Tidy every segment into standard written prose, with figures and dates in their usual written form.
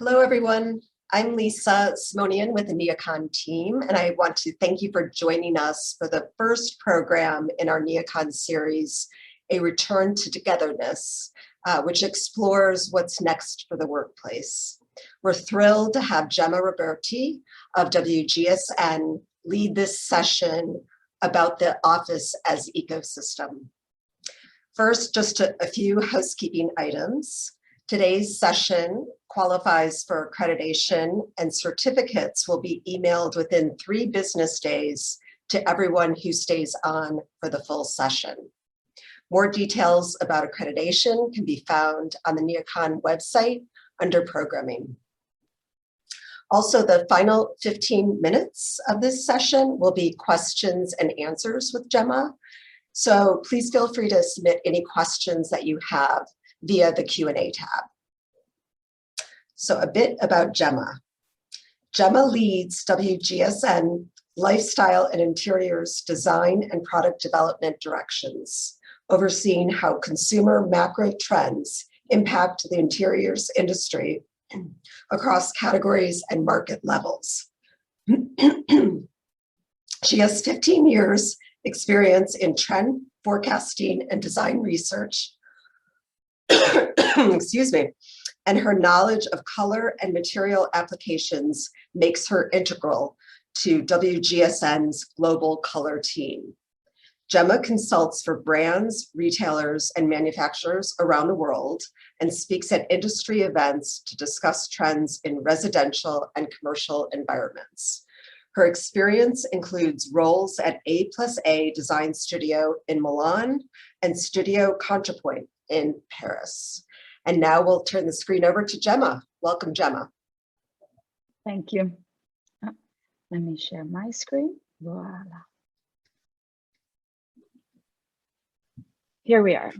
Hello, everyone. I'm Lisa Simonian with the Neocon team, and I want to thank you for joining us for the first program in our Neocon series, A Return to Togetherness, which explores what's next for the workplace. We're thrilled to have Gemma Roberti of WGSN lead this session about the office as ecosystem. First, just a few housekeeping items. Today's session qualifies for accreditation, and certificates will be emailed within 3 business days to everyone who stays on for the full session. More details about accreditation can be found on the Neocon website under programming. Also, the final 15 minutes of this session will be questions and answers with Gemma. So please feel free to submit any questions that you have via the Q&A tab. So a bit about Gemma. Gemma leads WGSN Lifestyle and Interiors Design and Product Development Directions, overseeing how consumer macro trends impact the interiors industry across categories and market levels. She has 15 years experience in trend forecasting and design research, excuse me, and her knowledge of color and material applications makes her integral to WGSN's global color team. Gemma consults for brands, retailers, and manufacturers around the world and speaks at industry events to discuss trends in residential and commercial environments. Her experience includes roles at A+A Design Studio in Milan and Studio Contrapoint in Paris. And now we'll turn the screen over to Gemma. Welcome, Gemma. Thank you. Let me share my screen. Voila. Here we are.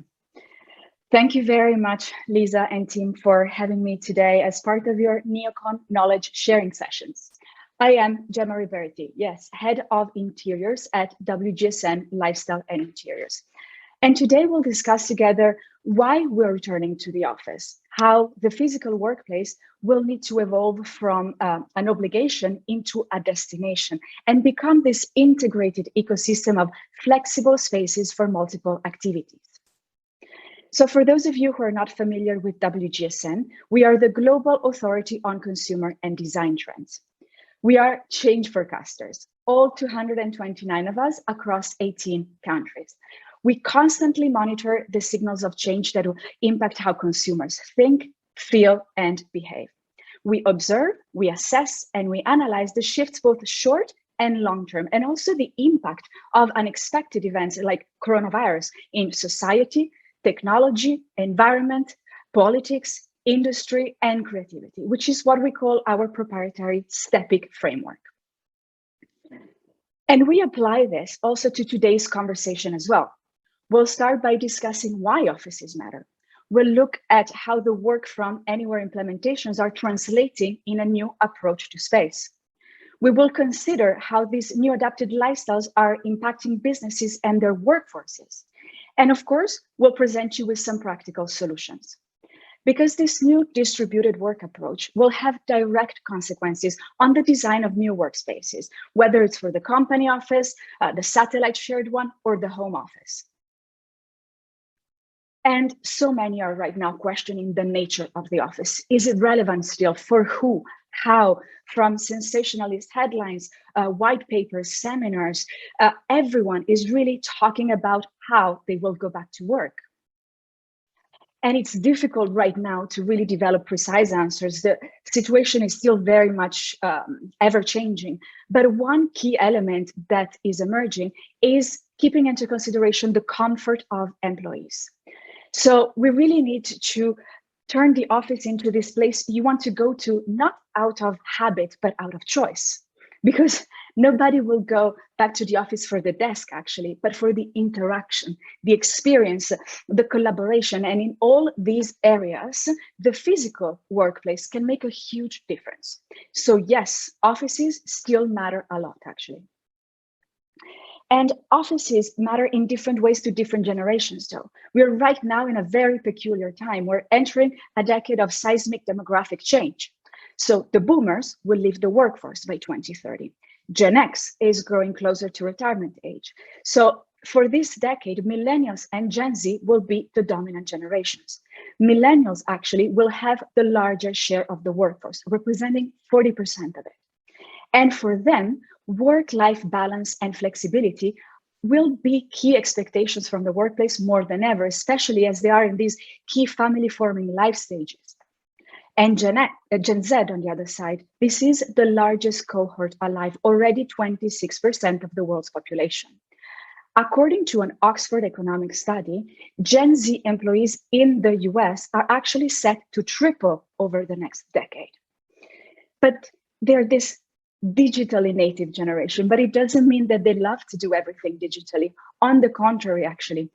Thank you very much, Lisa and team, for having me today as part of your Neocon knowledge sharing sessions. I am Gemma Roberti, yes, Head of Interiors at WGSN Lifestyle and Interiors. And today we'll discuss together why we're returning to the office, how the physical workplace will need to evolve from an obligation into a destination and become this integrated ecosystem of flexible spaces for multiple activities. So for those of you who are not familiar with WGSN, we are the global authority on consumer and design trends. We are change forecasters, all 229 of us across 18 countries. We constantly monitor the signals of change that will impact how consumers think, feel, and behave. We observe, we assess, and we analyze the shifts both short and long term, and also the impact of unexpected events like coronavirus in society, technology, environment, politics, industry, and creativity, which is what we call our proprietary STEPIC framework. And we apply this also to today's conversation as well. We'll start by discussing why offices matter. We'll look at how the work from anywhere implementations are translating in a new approach to space. We will consider how these new adapted lifestyles are impacting businesses and their workforces. And of course, we'll present you with some practical solutions. Because this new distributed work approach will have direct consequences on the design of new workspaces, whether it's for the company office, the satellite shared one, or the home office. And so many are right now questioning the nature of the office. Is it relevant still? For who? How? From sensationalist headlines, white papers, seminars, everyone is really talking about how they will go back to work. And it's difficult right now to really develop precise answers. The situation is still very much ever changing. But one key element that is emerging is keeping into consideration the comfort of employees. So we really need to turn the office into this place you want to go to, not out of habit, but out of choice. Because nobody will go back to the office for the desk, actually, but for the interaction, the experience, the collaboration. And in all these areas, the physical workplace can make a huge difference. So yes, offices still matter a lot, actually. And offices matter in different ways to different generations, though. We're right now in a very peculiar time. We're entering a decade of seismic demographic change. So the boomers will leave the workforce by 2030. Gen X is growing closer to retirement age. So for this decade, millennials and Gen Z will be the dominant generations. Millennials actually will have the larger share of the workforce, representing 40% of it. And for them, work-life balance and flexibility will be key expectations from the workplace more than ever, especially as they are in these key family-forming life stages. And Gen Z, on the other side, this is the largest cohort alive, already 26% of the world's population. According to an Oxford economic study, Gen Z employees in the US are actually set to triple over the next decade. But they're this digitally native generation, but it doesn't mean that they love to do everything digitally. On the contrary, actually,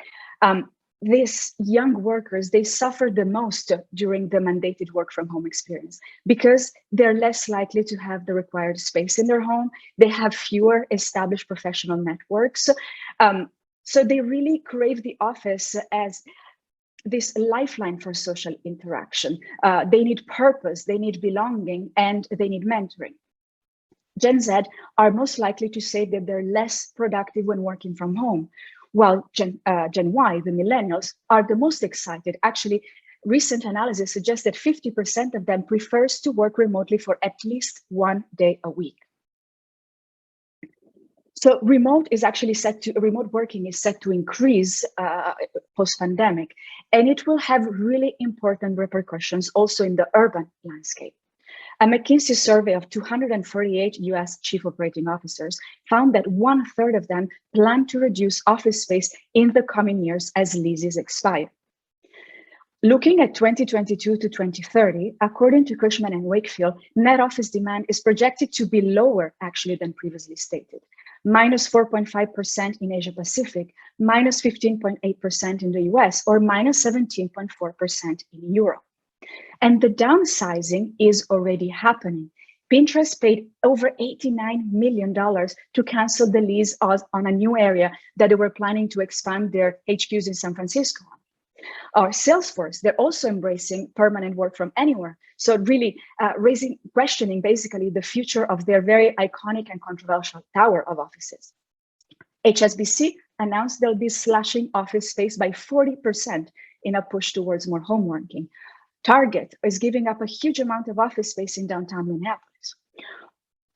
these young workers, they suffer the most during the mandated work from home experience because they're less likely to have the required space in their home. They have fewer established professional networks. So they really crave the office as this lifeline for social interaction. They need purpose, they need belonging, and they need mentoring. Gen Z are most likely to say that they're less productive when working from home, while Gen Y, the millennials, are the most excited. Actually, recent analysis suggests that 50% of them prefers to work remotely for at least 1 day a week. So remote working is set to increase post-pandemic, and it will have really important repercussions also in the urban landscape. A McKinsey survey of 248 US chief operating officers found that 1/3 of them plan to reduce office space in the coming years as leases expire. Looking at 2022 to 2030, according to Cushman and Wakefield, net office demand is projected to be lower actually than previously stated. Minus 4.5% in Asia Pacific, minus 15.8% in the US, or minus 17.4% in Europe. And the downsizing is already happening. Pinterest paid over $89 million to cancel the lease on a new area that they were planning to expand their HQs in San Francisco. Our Salesforce, they're also embracing permanent work from anywhere. So really questioning basically the future of their very iconic and controversial tower of offices. HSBC announced they'll be slashing office space by 40% in a push towards more home working. Target is giving up a huge amount of office space in downtown Minneapolis.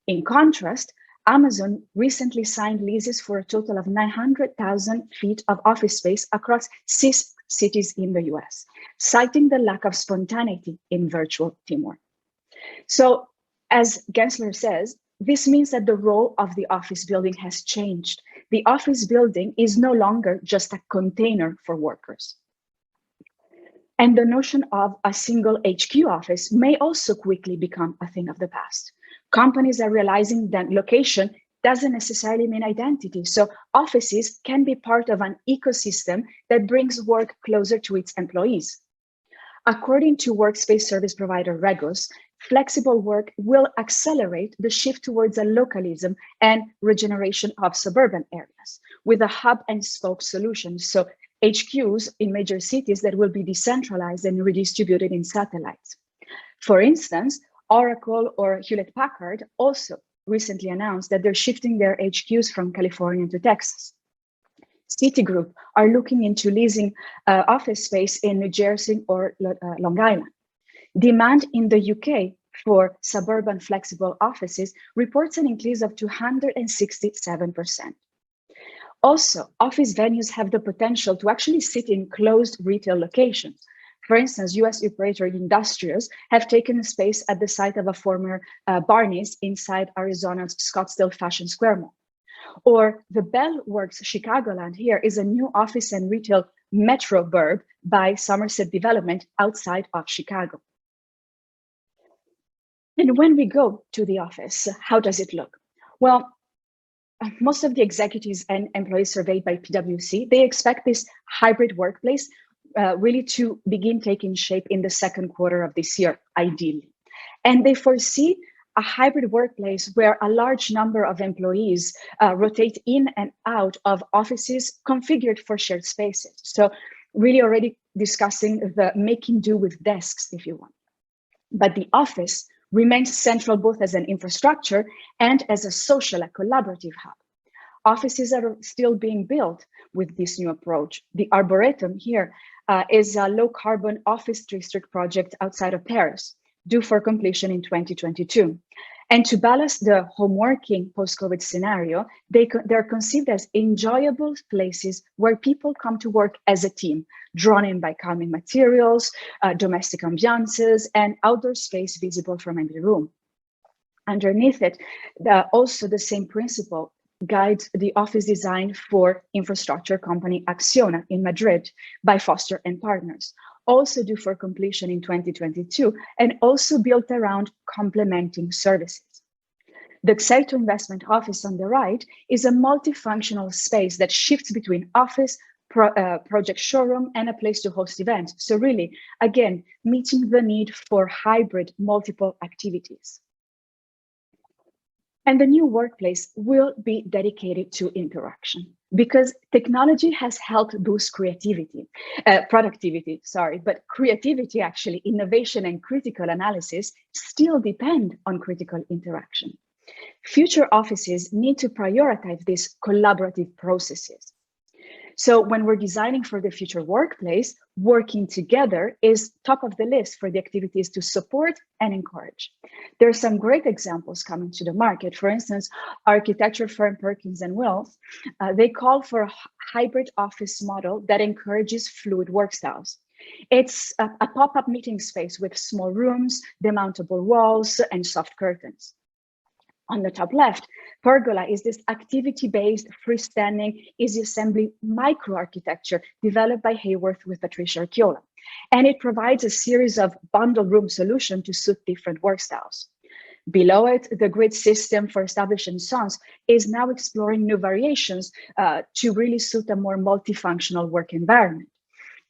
In contrast, Amazon recently signed leases for a total of 900,000 feet of office space across 6 cities in the US, citing the lack of spontaneity in virtual teamwork. So, as Gensler says, this means that the role of the office building has changed. The office building is no longer just a container for workers. And the notion of a single HQ office may also quickly become a thing of the past. Companies are realizing that location doesn't necessarily mean identity. So offices can be part of an ecosystem that brings work closer to its employees. According to workspace service provider Regus, flexible work will accelerate the shift towards a localism and regeneration of suburban areas with a hub and spoke solution. So HQs in major cities that will be decentralized and redistributed in satellites. For instance, Oracle or Hewlett-Packard also recently announced that they're shifting their HQs from California to Texas. Citigroup are looking into leasing office space in New Jersey or Long Island. Demand in the UK for suburban flexible offices reports an increase of 267%. Also, office venues have the potential to actually sit in closed retail locations. For instance, US operator Industrious have taken space at the site of a former Barney's inside Arizona's Scottsdale Fashion Square Mall. Or the Bell Works Chicagoland here is a new office and retail metro burb by Somerset Development outside of Chicago. And when we go to the office, how does it look? Well, most of the executives and employees surveyed by PwC, they expect this hybrid workplace really to begin taking shape in the second quarter of this year, ideally. And they foresee a hybrid workplace where a large number of employees rotate in and out of offices configured for shared spaces. So really already discussing the making do with desks, if you want. But the office remains central both as an infrastructure and as a social and collaborative hub. Offices are still being built with this new approach. The Arboretum here is a low-carbon office district project outside of Paris, due for completion in 2022. And to balance the home working post-COVID scenario, they're conceived as enjoyable places where people come to work as a team, drawn in by calming materials, domestic ambiances, and outdoor space visible from every room. Underneath it, also the same principle guides the office design for infrastructure company Acciona in Madrid by Foster and Partners, also due for completion in 2022, and also built around complementing services. The Xeito Investment Office on the right is a multifunctional space that shifts between office, project showroom, and a place to host events. So really, again, meeting the need for hybrid multiple activities. And the new workplace will be dedicated to interaction because technology has helped boost productivity, but creativity, actually, innovation and critical analysis still depend on critical interaction. Future offices need to prioritize these collaborative processes. So when we're designing for the future workplace, working together is top of the list for the activities to support and encourage. There are some great examples coming to the market. For instance, architecture firm Perkins and Wills, they call for a hybrid office model that encourages fluid work styles. It's a pop-up meeting space with small rooms, demountable walls, and soft curtains. On the top left, Pergola is this activity-based, freestanding, easy assembly microarchitecture developed by Hayworth with Patricia Archiola. And it provides a series of bundle room solutions to suit different work styles. Below it, the grid system for Established & Sons is now exploring new variations to really suit a more multifunctional work environment.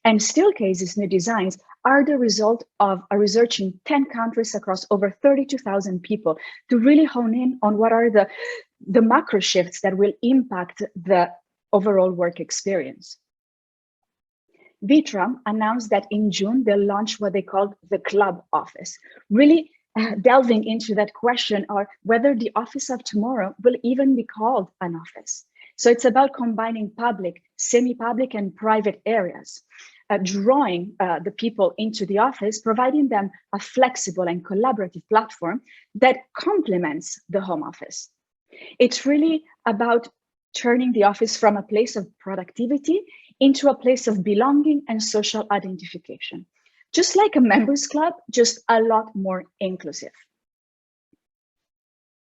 And Steelcase's new designs are the result of a research in 10 countries across over 32,000 people to really hone in on what are the macro shifts that will impact the overall work experience. Vitram announced that in June, they'll launch what they called the Club Office, really delving into that question of whether the office of tomorrow will even be called an office. So it's about combining public, semi-public, and private areas, drawing the people into the office, providing them a flexible and collaborative platform that complements the home office. It's really about turning the office from a place of productivity into a place of belonging and social identification. Just like a members club, just a lot more inclusive.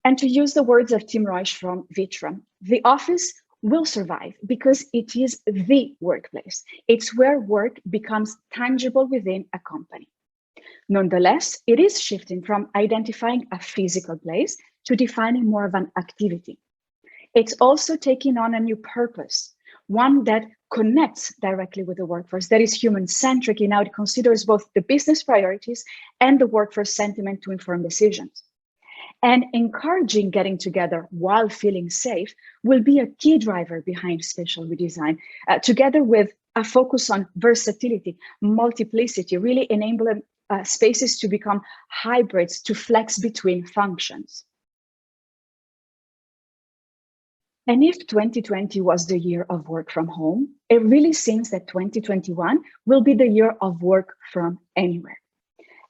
And to use the words of Tim Royce from Vitram, the office will survive because it is the workplace. It's where work becomes tangible within a company. Nonetheless, it is shifting from identifying a physical place to defining more of an activity. It's also taking on a new purpose, one that connects directly with the workforce, that is human-centric in how it considers both the business priorities and the workforce sentiment to inform decisions. And encouraging getting together while feeling safe will be a key driver behind spatial redesign, together with a focus on versatility, multiplicity, really enabling spaces to become hybrids to flex between functions. And if 2020 was the year of work from home, it really seems that 2021 will be the year of work from anywhere.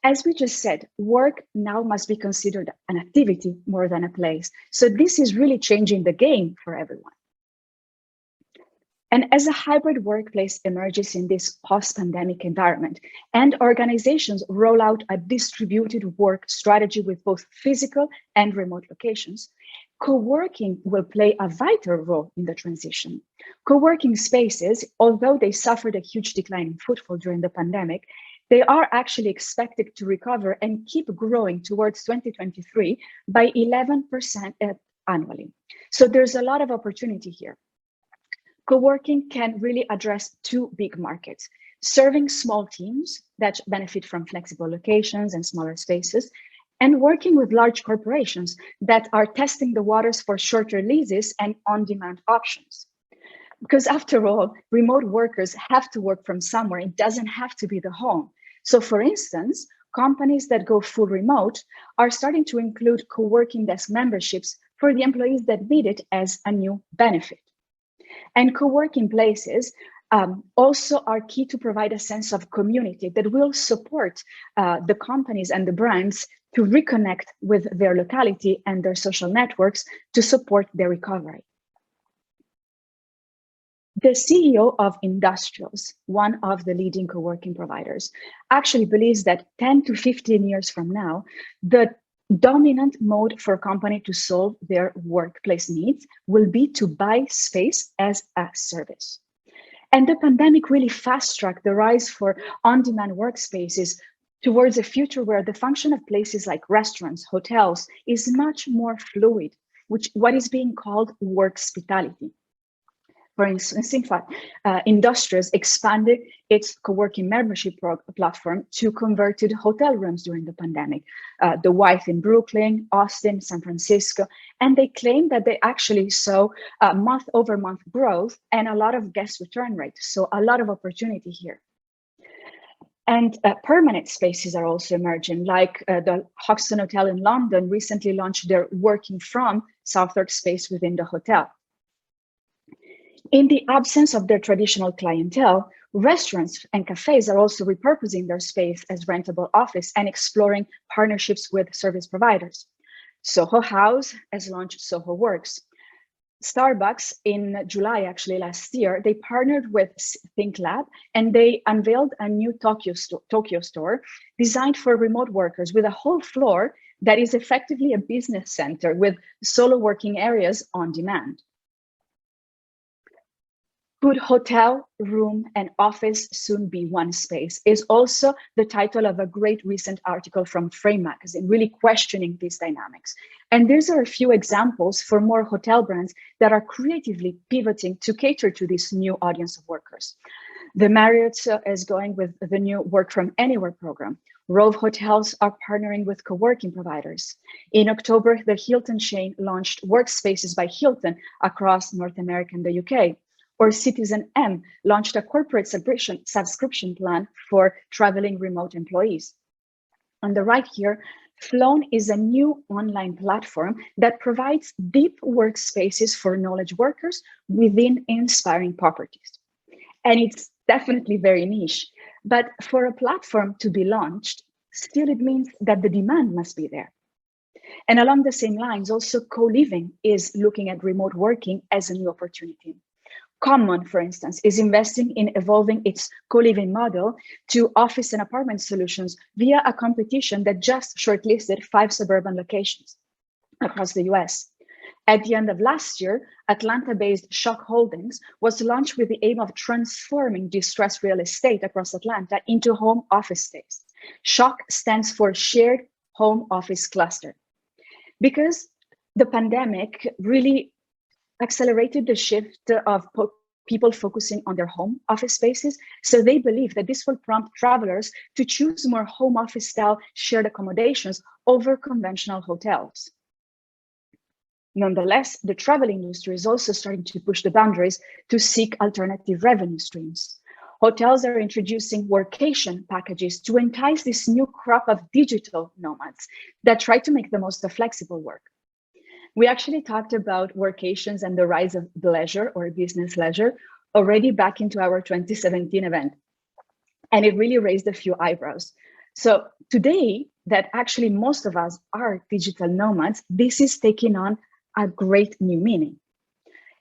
As we just said, work now must be considered an activity more than a place. So this is really changing the game for everyone. And as a hybrid workplace emerges in this post-pandemic environment and organizations roll out a distributed work strategy with both physical and remote locations, co-working will play a vital role in the transition. Co-working spaces, although they suffered a huge decline in footfall during the pandemic, they are actually expected to recover and keep growing towards 2023 by 11% annually. So there's a lot of opportunity here. Co-working can really address two big markets, serving small teams that benefit from flexible locations and smaller spaces, and working with large corporations that are testing the waters for shorter leases and on-demand options. Because after all, remote workers have to work from somewhere. It doesn't have to be the home. So for instance, companies that go full remote are starting to include co-working desk memberships for the employees that need it as a new benefit. And co-working places also are key to provide a sense of community that will support the companies and the brands to reconnect with their locality and their social networks to support their recovery. The CEO of Industrials, one of the leading co-working providers, actually believes that 10 to 15 years from now, the dominant mode for a company to solve their workplace needs will be to buy space as a service. And the pandemic really fast-tracked the rise for on-demand workspaces towards a future where the function of places like restaurants, hotels is much more fluid, what is being called workspitality. For instance, in fact, Industrials expanded its co-working membership platform to converted hotel rooms during the pandemic. The Wythe in Brooklyn, Austin, San Francisco, and they claim that they actually saw month-over-month growth and a lot of guest return rate. So a lot of opportunity here. And permanent spaces are also emerging, like the Hoxton Hotel in London recently launched their working from Southwark space within the hotel. In the absence of their traditional clientele, restaurants and cafes are also repurposing their space as rentable office and exploring partnerships with service providers. Soho House has launched Soho Works. Starbucks in July, actually last year, they partnered with ThinkLab and they unveiled a new Tokyo store designed for remote workers with a whole floor that is effectively a business center with solo working areas on demand. Could hotel, room, and office soon be one space is also the title of a great recent article from Frame magazine, really questioning these dynamics. And these are a few examples for more hotel brands that are creatively pivoting to cater to this new audience of workers. The Marriott is going with the new Work From Anywhere program. Rove Hotels are partnering with co-working providers. In October, the Hilton chain launched Workspaces by Hilton across North America and the UK. Or Citizen M launched a corporate subscription plan for traveling remote employees. On the right here, Flown is a new online platform that provides deep workspaces for knowledge workers within inspiring properties. And it's definitely very niche, but for a platform to be launched, still it means that the demand must be there. And along the same lines, also co-living is looking at remote working as a new opportunity. Common, for instance, is investing in evolving its co-living model to office and apartment solutions via a competition that just shortlisted 5 suburban locations across the US. At the end of last year, Atlanta-based Shock Holdings was launched with the aim of transforming distressed real estate across Atlanta into home office space. Shock stands for Shared Home Office Cluster. Because the pandemic really accelerated the shift of people focusing on their home office spaces. So they believe that this will prompt travelers to choose more home office style shared accommodations over conventional hotels. Nonetheless, the travel industry is also starting to push the boundaries to seek alternative revenue streams. Hotels are introducing workation packages to entice this new crop of digital nomads that try to make the most of flexible work. We actually talked about workations and the rise of leisure or business leisure already back into our 2017 event. And it really raised a few eyebrows. So today that actually most of us are digital nomads, this is taking on a great new meaning.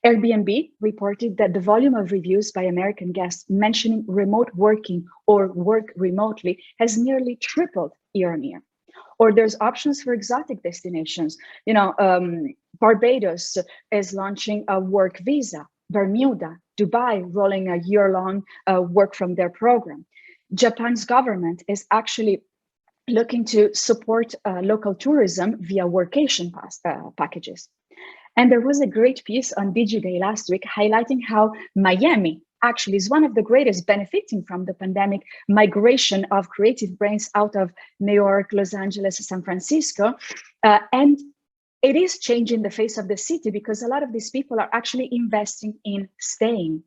Airbnb reported that the volume of reviews by American guests mentioning remote working or work remotely has nearly tripled year on year. Or there's options for exotic destinations. Barbados is launching a work visa. Bermuda, Dubai, rolling a year-long work from their program. Japan's government is actually looking to support local tourism via workation packages. And there was a great piece on DigiDay last week highlighting how Miami actually is one of the greatest benefiting from the pandemic migration of creative brains out of New York, Los Angeles, San Francisco. And it is changing the face of the city because a lot of these people are actually investing in staying.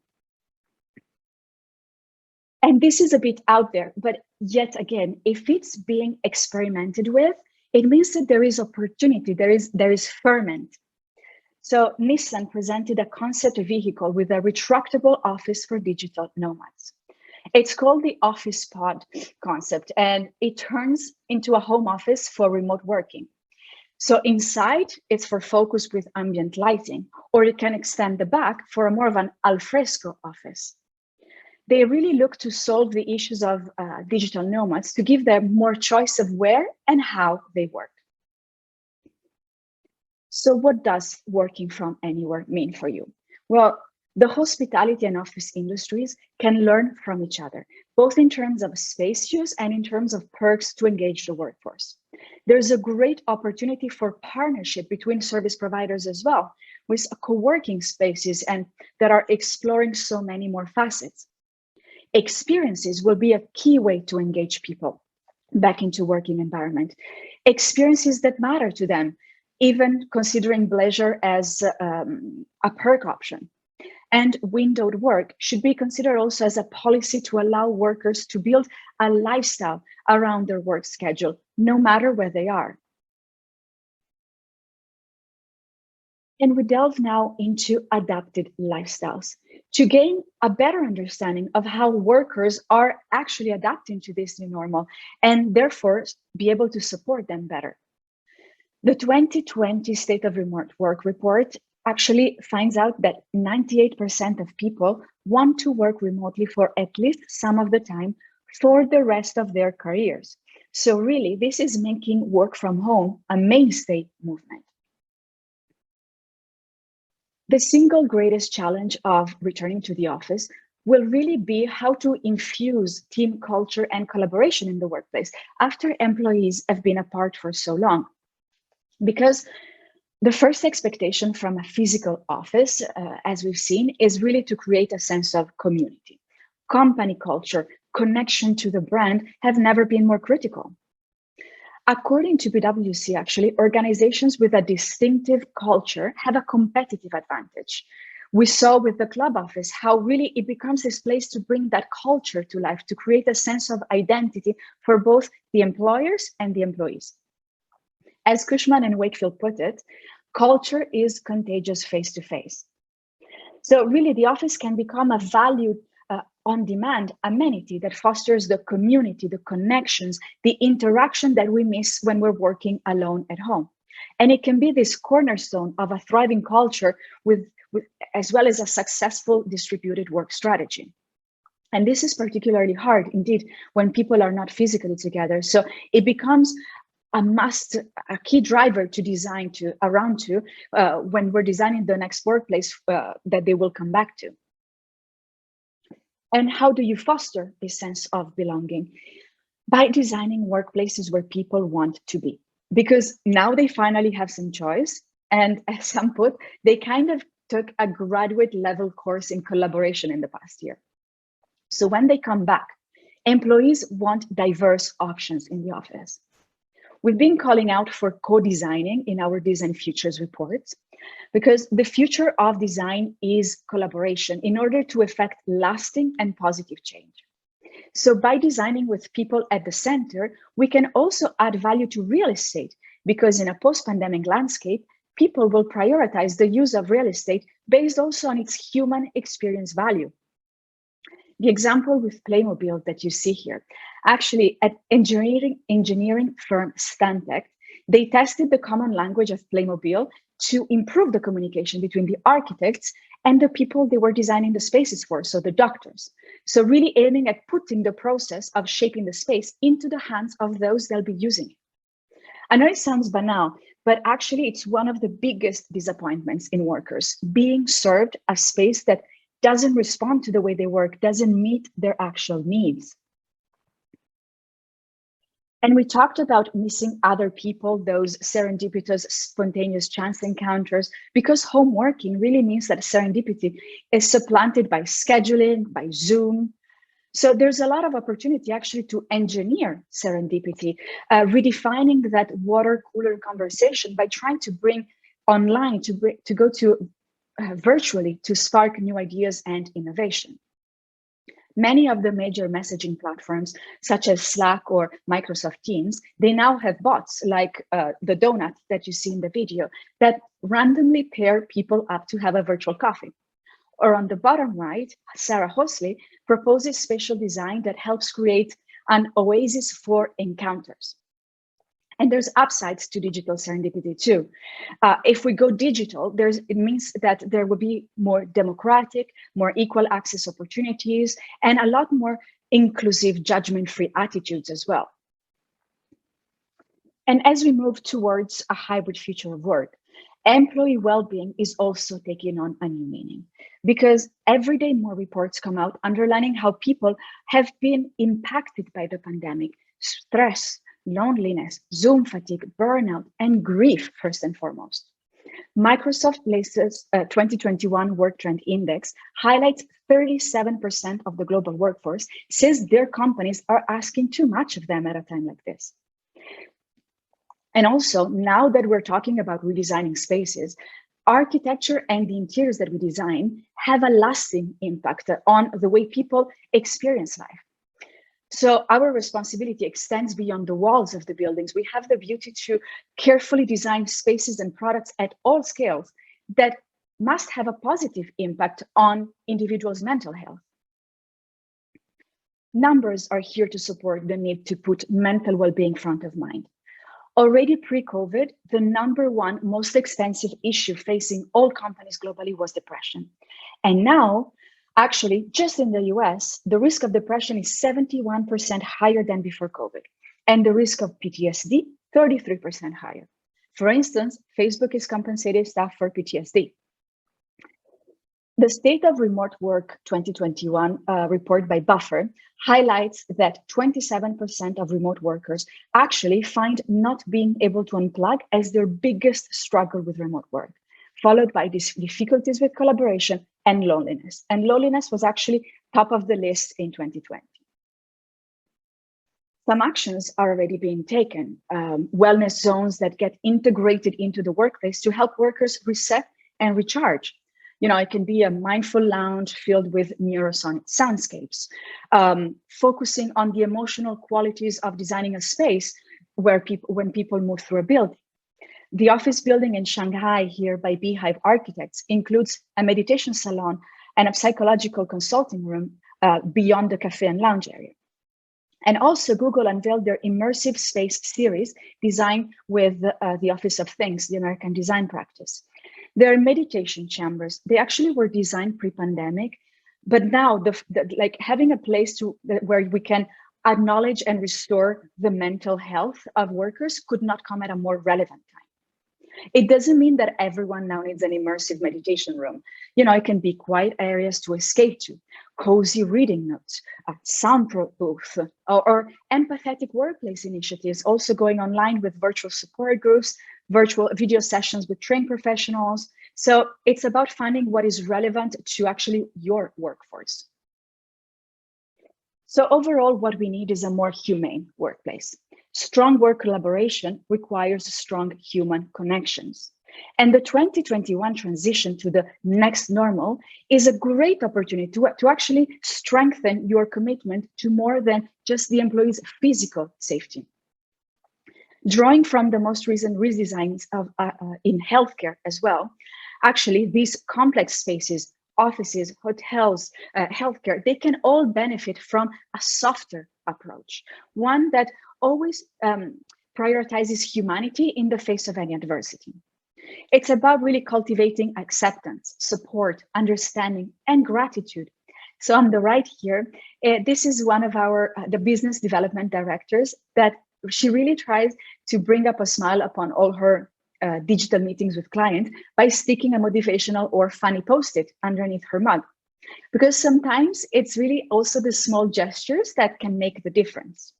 And this is a bit out there, but yet again, if it's being experimented with, it means that there is opportunity, there is ferment. So Nissan presented a concept vehicle with a retractable office for digital nomads. It's called the Office Pod concept, and it turns into a home office for remote working. So inside, it's for focus with ambient lighting, or it can extend the back for a more of an alfresco office. They really look to solve the issues of digital nomads to give them more choice of where and how they work. So what does working from anywhere mean for you? Well, the hospitality and office industries can learn from each other, both in terms of space use and in terms of perks to engage the workforce. There's a great opportunity for partnership between service providers as well, with co-working spaces and that are exploring so many more facets. Experiences will be a key way to engage people back into working environment. Experiences that matter to them, even considering leisure as a perk option. And windowed work should be considered also as a policy to allow workers to build a lifestyle around their work schedule, no matter where they are. And we delve now into adapted lifestyles to gain a better understanding of how workers are actually adapting to this new normal and therefore be able to support them better. The 2020 State of Remote Work report actually finds out that 98% of people want to work remotely for at least some of the time for the rest of their careers. So really, this is making work from home a mainstay movement. The single greatest challenge of returning to the office will really be how to infuse team culture and collaboration in the workplace after employees have been apart for so long. Because the first expectation from a physical office, as we've seen, is really to create a sense of community. Company culture, connection to the brand have never been more critical. According to PwC, actually, organizations with a distinctive culture have a competitive advantage. We saw with the club office how really it becomes this place to bring that culture to life, to create a sense of identity for both the employers and the employees. As Cushman and Wakefield put it, culture is contagious face-to-face. So really, the office can become a valued on-demand amenity that fosters the community, the connections, the interaction that we miss when we're working alone at home. And it can be this cornerstone of a thriving culture with as well as a successful distributed work strategy. And this is particularly hard, indeed, when people are not physically together. So it becomes a key driver to design around when we're designing the next workplace that they will come back to. And how do you foster this sense of belonging? By designing workplaces where people want to be, because now they finally have some choice. And as some put, they kind of took a graduate level course in collaboration in the past year. So when they come back, employees want diverse options in the office. We've been calling out for co-designing in our Design Futures reports, because the future of design is collaboration in order to effect lasting and positive change. So by designing with people at the center, we can also add value to real estate, because in a post-pandemic landscape, people will prioritize the use of real estate based also on its human experience value. The example with Playmobil that you see here, actually at engineering firm Stantec, they tested the common language of Playmobil to improve the communication between the architects and the people they were designing the spaces for, so the doctors. So really aiming at putting the process of shaping the space into the hands of those that'll be using it. I know it sounds banal, but actually it's one of the biggest disappointments in workers, being served a space that doesn't respond to the way they work, doesn't meet their actual needs. And we talked about missing other people, those serendipitous, spontaneous chance encounters, because home working really means that serendipity is supplanted by scheduling, by Zoom. So there's a lot of opportunity actually to engineer serendipity, redefining that water cooler conversation by trying to bring online, to go to virtually to spark new ideas and innovation. Many of the major messaging platforms, such as Slack or Microsoft Teams, they now have bots like the donut that you see in the video that randomly pair people up to have a virtual coffee. Or on the bottom right, Sarah Hosley proposes spatial design that helps create an oasis for encounters. And there's upsides to digital serendipity too. If we go digital, it means that there will be more democratic, more equal access opportunities, and a lot more inclusive, judgment-free attitudes as well. And as we move towards a hybrid future of work, employee well-being is also taking on a new meaning, because every day more reports come out underlining how people have been impacted by the pandemic: stress, loneliness, Zoom fatigue, burnout, and grief, first and foremost. Microsoft latest 2021 Work Trend Index highlights 37% of the global workforce says their companies are asking too much of them at a time like this. And also, now that we're talking about redesigning spaces, architecture and the interiors that we design have a lasting impact on the way people experience life. So our responsibility extends beyond the walls of the buildings. We have the beauty to carefully design spaces and products at all scales that must have a positive impact on individuals' mental health. Numbers are here to support the need to put mental well-being front of mind. Already pre-COVID, the #1 most expensive issue facing all companies globally was depression. And now, actually, just in the US, the risk of depression is 71% higher than before COVID, and the risk of PTSD, 33% higher. For instance, Facebook is compensating staff for PTSD. The State of Remote Work 2021 report by Buffer highlights that 27% of remote workers actually find not being able to unplug as their biggest struggle with remote work, followed by these difficulties with collaboration and loneliness. And loneliness was actually top of the list in 2020. Some actions are already being taken. Wellness zones that get integrated into the workplace to help workers reset and recharge. You know, it can be a mindful lounge filled with neurosonic soundscapes, focusing on the emotional qualities of designing a space where when people move through a building. The office building in Shanghai here by Beehive Architects includes a meditation salon and a psychological consulting room beyond the cafe and lounge area. And also Google unveiled their immersive space series designed with the Office of Things, the American design practice. Their meditation chambers, they actually were designed pre-pandemic, but now like having a place where we can acknowledge and restore the mental health of workers could not come at a more relevant time. It doesn't mean that everyone now needs an immersive meditation room. You know, it can be quiet areas to escape to, cozy reading notes, soundproof booth, or empathetic workplace initiatives also going online with virtual support groups, virtual video sessions with trained professionals. So it's about finding what is relevant to actually your workforce. So overall, what we need is a more humane workplace. Strong work collaboration requires strong human connections. And the 2021 transition to the next normal is a great opportunity to actually strengthen your commitment to more than just the employee's physical safety. Drawing from the most recent redesigns in healthcare as well, actually these complex spaces, offices, hotels, healthcare, they can all benefit from a softer approach, one that always prioritizes humanity in the face of any adversity. It's about really cultivating acceptance, support, understanding, and gratitude. So on the right here, this is one of the business development directors that she really tries to bring up a smile upon all her digital meetings with clients by sticking a motivational or funny post-it underneath her mug. Because sometimes it's really also the small gestures that can make the difference.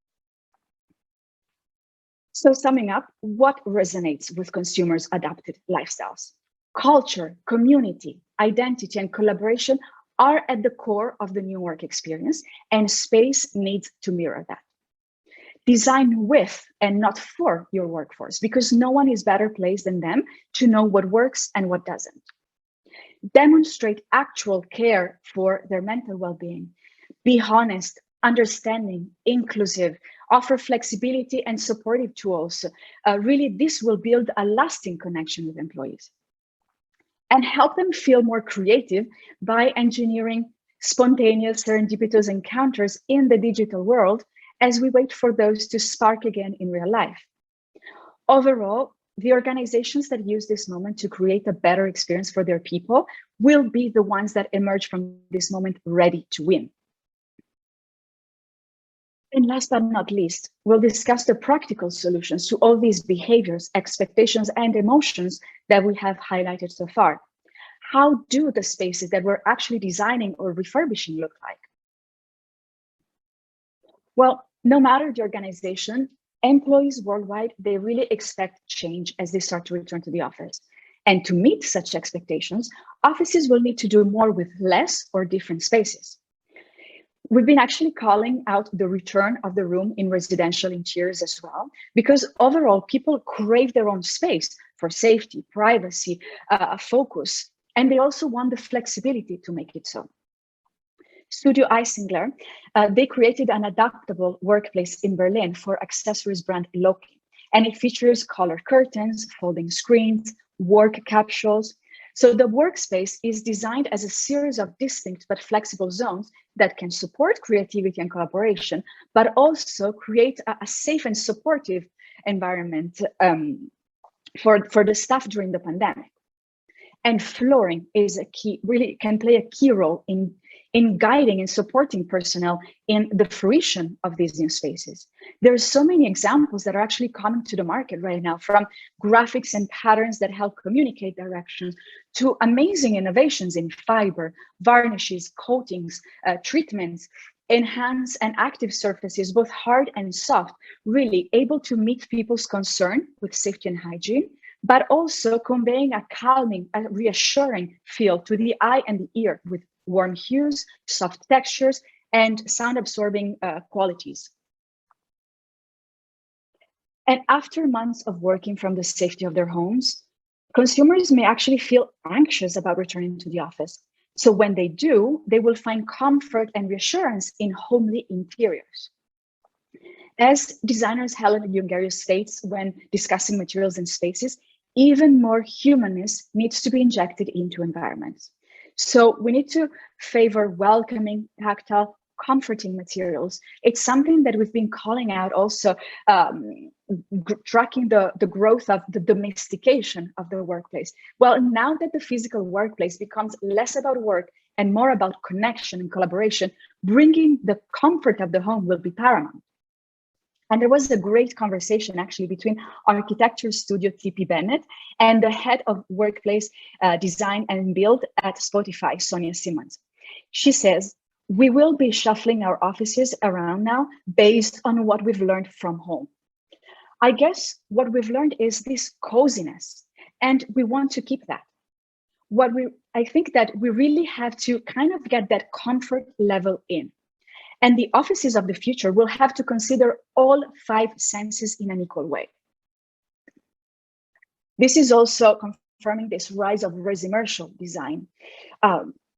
So summing up, what resonates with consumers' adapted lifestyles? Culture, community, identity, and collaboration are at the core of the new work experience, and space needs to mirror that. Design with and not for your workforce, because no one is better placed than them to know what works and what doesn't. Demonstrate actual care for their mental well-being, Be honest, understanding, inclusive, offer flexibility and supportive tools. Really, this will build a lasting connection with employees. And help them feel more creative by engineering spontaneous, serendipitous encounters in the digital world as we wait for those to spark again in real life. Overall, the organizations that use this moment to create a better experience for their people will be the ones that emerge from this moment ready to win. And last but not least, we'll discuss the practical solutions to all these behaviors, expectations, and emotions that we have highlighted so far. How do the spaces that we're actually designing or refurbishing look like? Well, no matter the organization, employees worldwide, they really expect change as they start to return to the office. And to meet such expectations, offices will need to do more with less or different spaces. We've been actually calling out the return of the room in residential interiors as well, because overall people crave their own space for safety, privacy, focus, and they also want the flexibility to make it so. Studio Eisingler, they created an adaptable workplace in Berlin for accessories brand Loki, and it features colored curtains, folding screens, work capsules. So the workspace is designed as a series of distinct but flexible zones that can support creativity and collaboration, but also create a safe and supportive environment for the staff during the pandemic. And flooring is a key, really can play a key role in guiding and supporting personnel in the fruition of these new spaces. There are so many examples that are actually coming to the market right now, from graphics and patterns that help communicate directions to amazing innovations in fiber, varnishes, coatings, treatments, enhance and active surfaces, both hard and soft, really able to meet people's concern with safety and hygiene, but also conveying a calming, a reassuring feel to the eye and the ear with warm hues, soft textures, and sound absorbing qualities. And after months of working from the safety of their homes, consumers may actually feel anxious about returning to the office. So when they do, they will find comfort and reassurance in homely interiors. As designers Helen Jungerius states when discussing materials and spaces, even more humanness needs to be injected into environments. So we need to favor welcoming, tactile, comforting materials. It's something that we've been calling out also, tracking the growth of the domestication of the workplace. Well, now that the physical workplace becomes less about work and more about connection and collaboration, bringing the comfort of the home will be paramount. And there was a great conversation actually between architecture studio TP Bennett and the head of workplace design and build at Spotify, Sonia Simmons. She says, we will be shuffling our offices around now based on what we've learned from home. I guess what we've learned is this coziness, and we want to keep that. I think that we really have to kind of get that comfort level in. And the offices of the future will have to consider all 5 senses in an equal way. This is also confirming this rise of resimmersial design.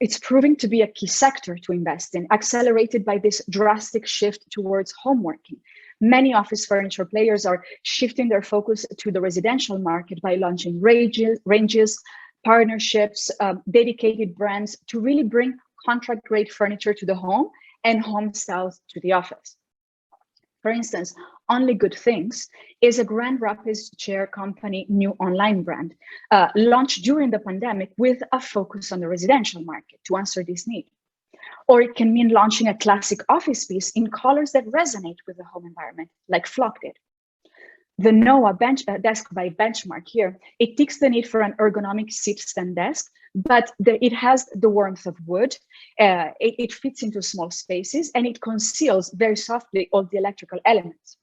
It's proving to be a key sector to invest in, accelerated by this drastic shift towards home working. Many office furniture players are shifting their focus to the residential market by launching ranges, partnerships, dedicated brands to really bring contract-grade furniture to the home and home styles to the office. For instance, Only Good Things is a Grand Rapids chair company new online brand launched during the pandemic with a focus on the residential market to answer this need. Or it can mean launching a classic office piece in colors that resonate with the home environment, like Flock did. The Noaa desk by Benchmark here, it ticks the need for an ergonomic sit-stand desk, but it has the warmth of wood, it fits into small spaces, and it conceals very softly all the electrical elements.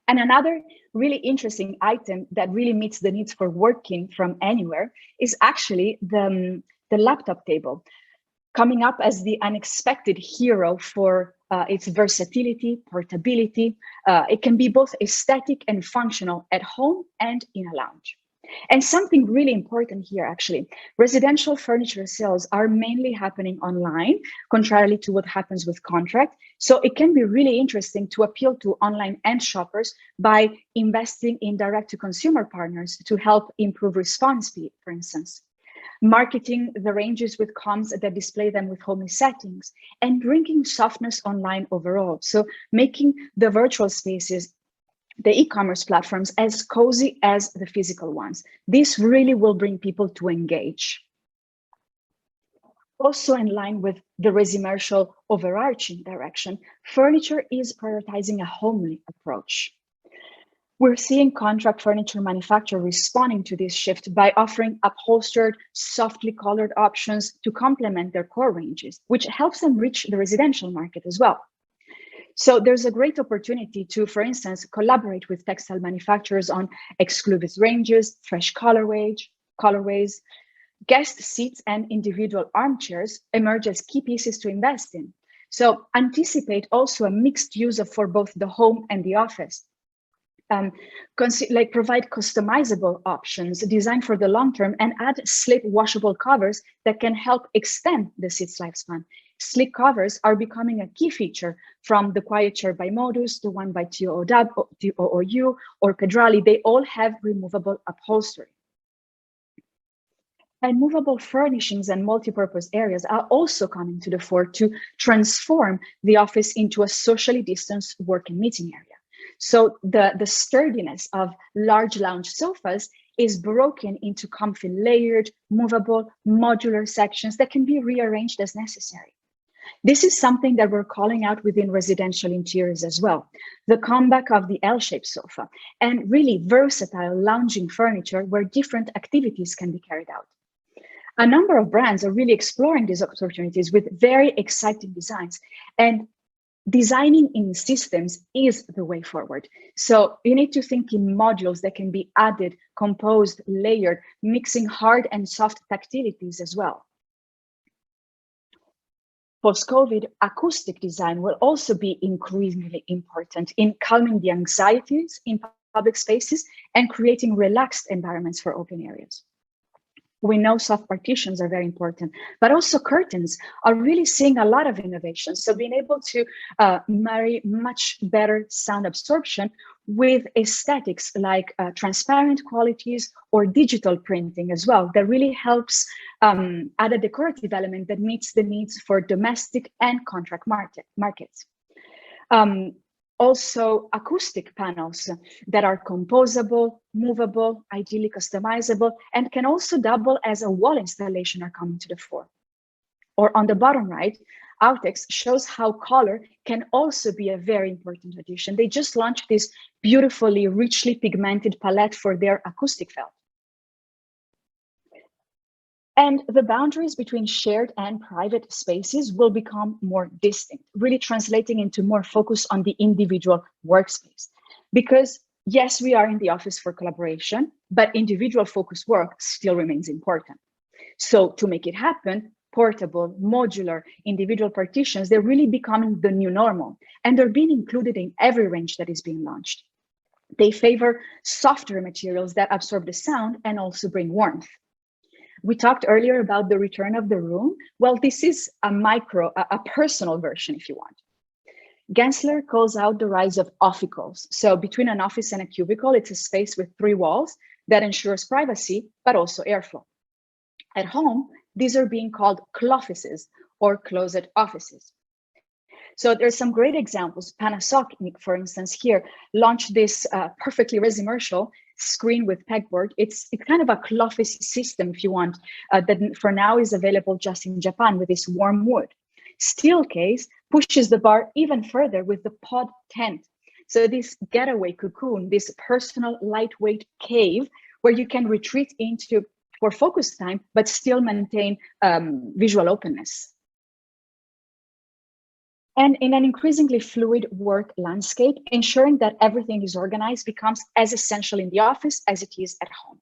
And another really interesting item that really meets the needs for working from anywhere is actually the laptop table, coming up as the unexpected hero for its versatility, portability. It can be both aesthetic and functional at home and in a lounge. And something really important here, actually, residential furniture sales are mainly happening online, contrarily to what happens with contract. So it can be really interesting to appeal to online end shoppers by investing in direct-to-consumer partners to help improve response speed, for instance. Marketing the ranges with comms that display them with homely settings, and bringing softness online overall. So making the virtual spaces, the e-commerce platforms, as cozy as the physical ones. This really will bring people to engage. Also in line with the resimercial overarching direction, furniture is prioritizing a homely approach. We're seeing contract furniture manufacturers responding to this shift by offering upholstered, softly colored options to complement their core ranges, which helps them reach the residential market as well. So there's a great opportunity to, for instance, collaborate with textile manufacturers on exclusive ranges, fresh colorways. Guest seats and individual armchairs emerge as key pieces to invest in. So anticipate also a mixed use for both the home and the office. Provide customizable options designed for the long term and add slip washable covers that can help extend the seat's lifespan. Slip covers are becoming a key feature, from the Quiet Chair by Modus, the one by TOOU, or Pedrali. They all have removable upholstery. And movable furnishings and multi-purpose areas are also coming to the fore to transform the office into a socially distanced work and meeting area. So the sturdiness of large lounge sofas is broken into comfy, layered, movable, modular sections that can be rearranged as necessary. This is something that we're calling out within residential interiors as well. The comeback of the L-shaped sofa and really versatile lounging furniture where different activities can be carried out. A number of brands are really exploring these opportunities with very exciting designs, and designing in systems is the way forward. So you need to think in modules that can be added, composed, layered, mixing hard and soft tactilities as well. Post-COVID, acoustic design will also be increasingly important in calming the anxieties in public spaces and creating relaxed environments for open areas. We know soft partitions are very important, but also curtains are really seeing a lot of innovation. So being able to marry much better sound absorption with aesthetics like transparent qualities or digital printing as well, that really helps add a decorative element that meets the needs for domestic and contract markets. Also, acoustic panels that are composable, movable, ideally customizable, and can also double as a wall installation are coming to the fore. Or on the bottom right, Outex shows how color can also be a very important addition. They just launched this beautifully, richly pigmented palette for their acoustic felt. And the boundaries between shared and private spaces will become more distinct, really translating into more focus on the individual workspace. Because yes, we are in the office for collaboration, but individual focused work still remains important. So to make it happen, portable, modular, individual partitions, they're really becoming the new normal, and they're being included in every range that is being launched. They favor softer materials that absorb the sound and also bring warmth. We talked earlier about the return of the room. Well, this is a personal version, if you want. Gensler calls out the rise of officles. So between an office and a cubicle, it's a space with 3 walls that ensures privacy, but also airflow. At home, these are being called clofices or closet offices. So there's some great examples. Panasonic, for instance, here launched this perfectly resimercial screen with pegboard. It's kind of a cloffice system, if you want, that for now is available just in Japan with this warm wood. Steelcase pushes the bar even further with the pod tent. So this getaway cocoon, this personal lightweight cave where you can retreat into for focus time, but still maintain visual openness. And in an increasingly fluid work landscape, ensuring that everything is organized becomes as essential in the office as it is at home.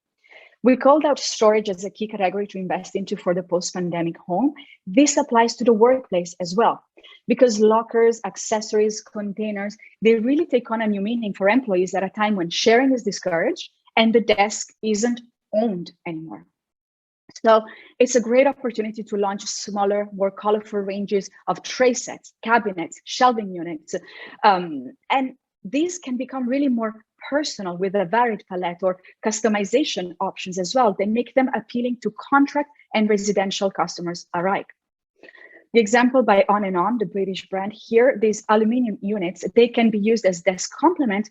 We called out storage as a key category to invest into for the post-pandemic home. This applies to the workplace as well, because lockers, accessories, containers, they really take on a new meaning for employees at a time when sharing is discouraged and the desk isn't owned anymore. So it's a great opportunity to launch smaller, more colorful ranges of tray sets, cabinets, shelving units. And these can become really more personal with a varied palette or customization options as well. They make them appealing to contract and residential customers alike. The example by On and On, the British brand here, these aluminum units, they can be used as desk complement,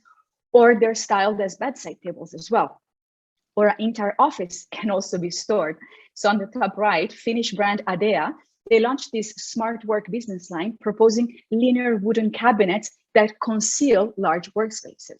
or they're styled as bedside tables as well. Or an entire office can also be stored. So on the top right, Finnish brand Adea, they launched this smart work business line proposing linear wooden cabinets that conceal large workspaces.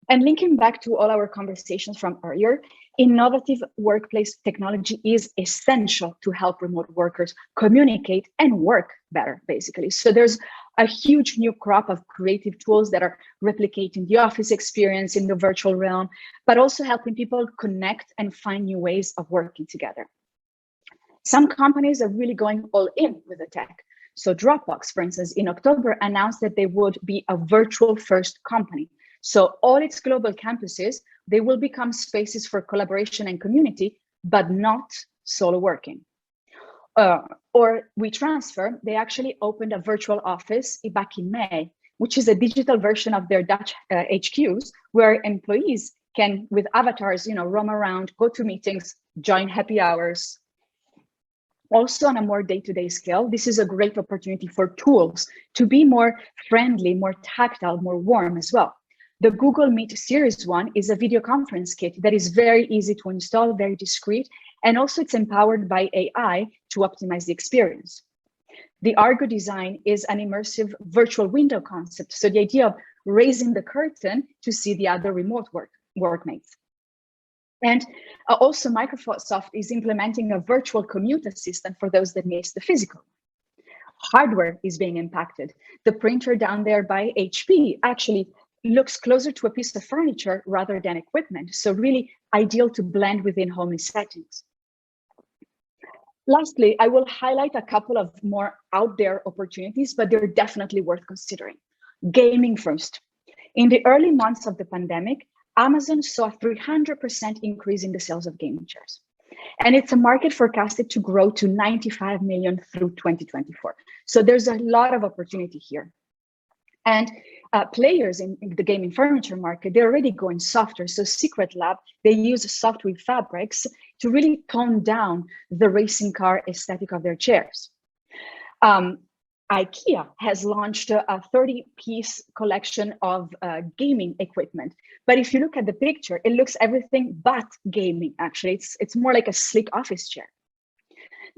And linking back to all our conversations from earlier, innovative workplace technology is essential to help remote workers communicate and work better, basically. So there's a huge new crop of creative tools that are replicating the office experience in the virtual realm, but also helping people connect and find new ways of working together. Some companies are really going all in with the tech. So Dropbox, for instance, in October announced that they would be a virtual first company. So all its global campuses, they will become spaces for collaboration and community, but not solo working. Or WeTransfer, they actually opened a virtual office back in May, which is a digital version of their Dutch HQs, where employees can, with avatars, roam around, go to meetings, join happy hours. Also, on a more day-to-day scale, this is a great opportunity for tools to be more friendly, more tactile, more warm as well. The Google Meet Series 1 is a video conference kit that is very easy to install, very discreet, and also it's empowered by AI to optimize the experience. The Argo design is an immersive virtual window concept. So the idea of raising the curtain to see the other remote workmates. And also Microsoft is implementing a virtual commute assistant for those that miss the physical. Hardware is being impacted. The printer down there by HP actually looks closer to a piece of furniture rather than equipment. So really ideal to blend within homely settings. Lastly, I will highlight a couple of more out there opportunities, but they're definitely worth considering. Gaming first. In the early months of the pandemic, Amazon saw a 300% increase in the sales of gaming chairs. And it's a market forecasted to grow to 95 million through 2024. So there's a lot of opportunity here. And players in the gaming furniture market, they're already going softer. So Secret Lab, they use softwood fabrics to really tone down the racing car aesthetic of their chairs. IKEA has launched a 30-piece collection of gaming equipment. But if you look at the picture, it looks everything but gaming, actually. It's more like a sleek office chair.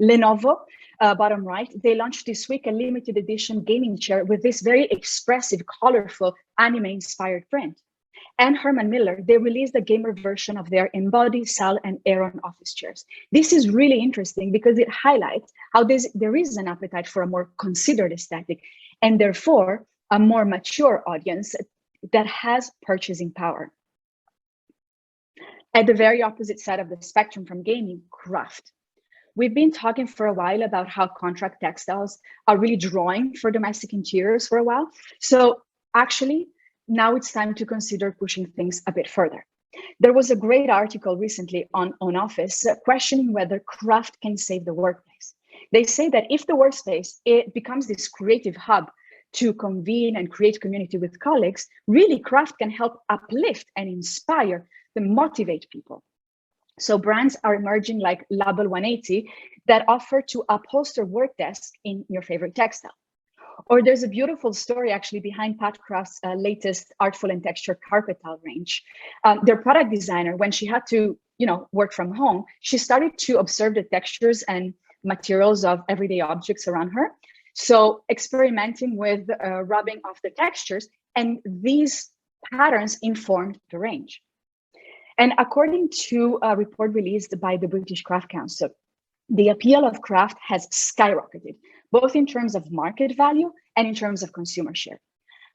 Lenovo, bottom right, they launched this week a limited edition gaming chair with this very expressive, colorful, anime-inspired print. And Herman Miller, they released a gamer version of their Embody, Sal, and Aeron office chairs. This is really interesting because it highlights how there is an appetite for a more considered aesthetic, and therefore a more mature audience that has purchasing power. At the very opposite side of the spectrum from gaming, craft. We've been talking for a while about how contract textiles are really drawing for domestic interiors for a while. So actually, now it's time to consider pushing things a bit further. There was a great article recently on Office questioning whether craft can save the workplace. They say that if the workspace, it becomes this creative hub to convene and create community with colleagues, really craft can help uplift and inspire and motivate people. So brands are emerging like Label 180 that offer to upholster work desk in your favorite textile. Or there's a beautiful story actually behind Pat Craft's latest artful and textured carpet tile range. Their product designer, when she had to, work from home, she started to observe the textures and materials of everyday objects around her. So experimenting with rubbing off the textures, and these patterns informed the range. And according to a report released by the British Craft Council, the appeal of craft has skyrocketed, both in terms of market value and in terms of consumer share.